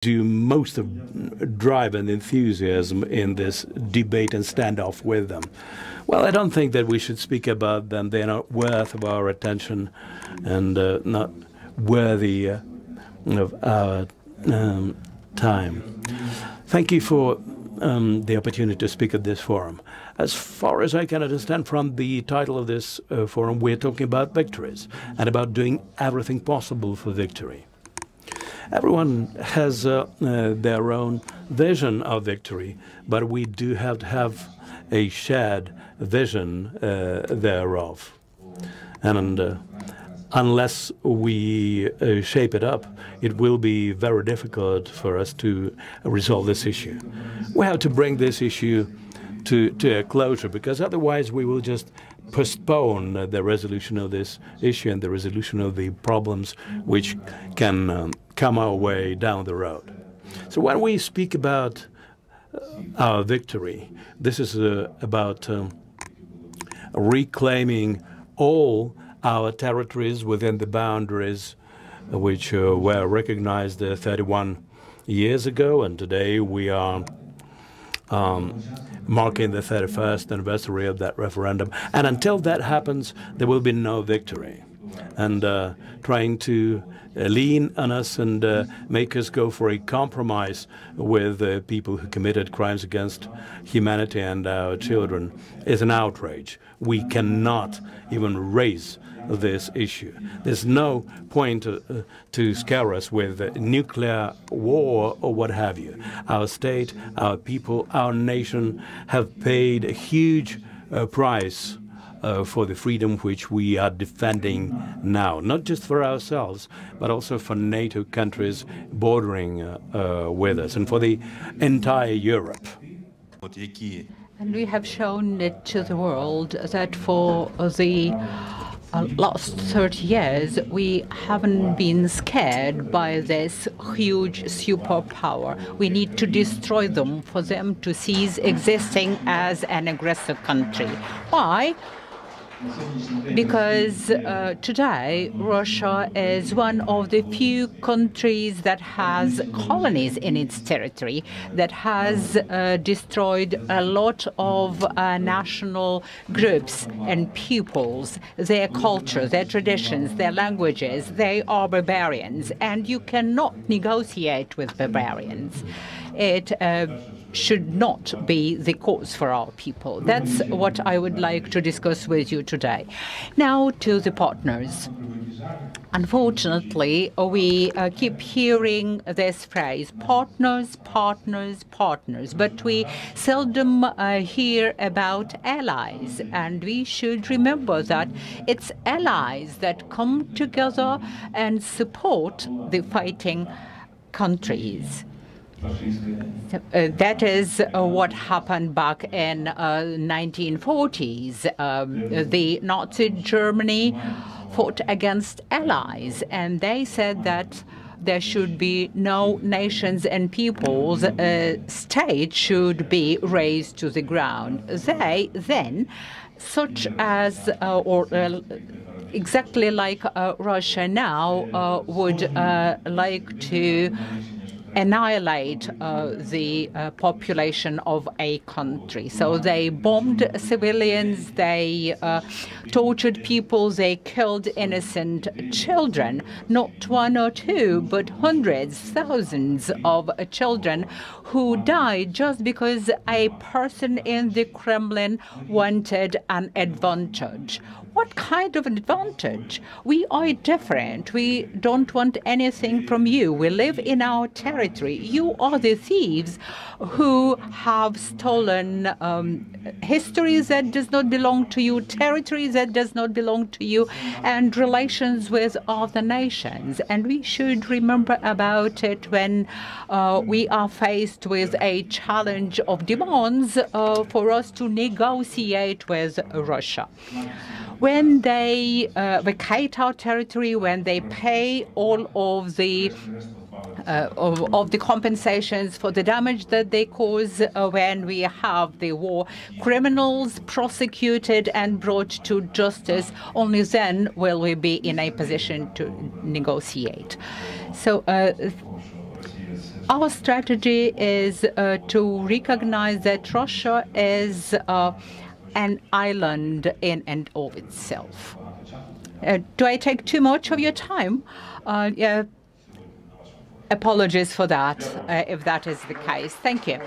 do most of drive and enthusiasm in this debate and standoff with them. Well, I don't think that we should speak about them. They're not worth of our attention and not worthy of our time. Thank you for the opportunity to speak at this forum. As far as I can understand from the title of this forum, we're talking about victories and about doing everything possible for victory. Everyone has their own vision of victory, but we do have to have a shared vision thereof. And unless we shape it up, it will be very difficult for us to resolve this issue. We have to bring this issue to a closure, because otherwise we will just postpone the resolution of this issue and the resolution of the problems which can come our way down the road. So when we speak about our victory, this is about reclaiming all our territories within the boundaries which were recognized 31 years ago, and today we are marking the 31st anniversary of that referendum. And until that happens, there will be no victory. And trying to lean on us and make us go for a compromise with people who committed crimes against humanity and our children is an outrage. We cannot even raise this issue. There's no point to scare us with nuclear war or what have you. Our state, our people, our nation have paid a huge price for the freedom which we are defending now, not just for ourselves, but also for NATO countries bordering with us and for the entire Europe. And we have shown it to the world that for the last 30 years, we haven't been scared by this huge superpower. We need to destroy them for them to cease existing as an aggressor country. Why? Because today Russia is one of the few countries that has colonies in its territory, that has destroyed a lot of national groups and peoples, their culture, their traditions, their languages. They are barbarians, and you cannot negotiate with barbarians. It should not be the cause for our people. That's what I would like to discuss with you today. Now to the partners. Unfortunately, we keep hearing this phrase, partners, partners, partners, but we seldom hear about allies. And we should remember that it's allies that come together and support the fighting countries. That is what happened back in 1940s. The Nazi Germany fought against allies, and they said that there should be no nations and peoples. State should be razed to the ground. They then, such as exactly like Russia now, would like to annihilate the population of a country. So they bombed civilians, they tortured people, they killed innocent children, not one or two, but hundreds, thousands of children who died just because a person in the Kremlin wanted an advantage. What kind of an advantage? We are different. We don't want anything from you. We live in our territory. You are the thieves who have stolen histories that does not belong to you, territories that does not belong to you, and relations with other nations. And we should remember about it when we are faced with a challenge of demands for us to negotiate with Russia. When they vacate our territory, when they pay all of the compensations for the damage that they cause, when we have the war criminals prosecuted and brought to justice, only then will we be in a position to negotiate. So Our strategy is to recognize that Russia is an island in and of itself. Do I take too much of your time? Yeah, apologies for that, if that is the case. Thank you.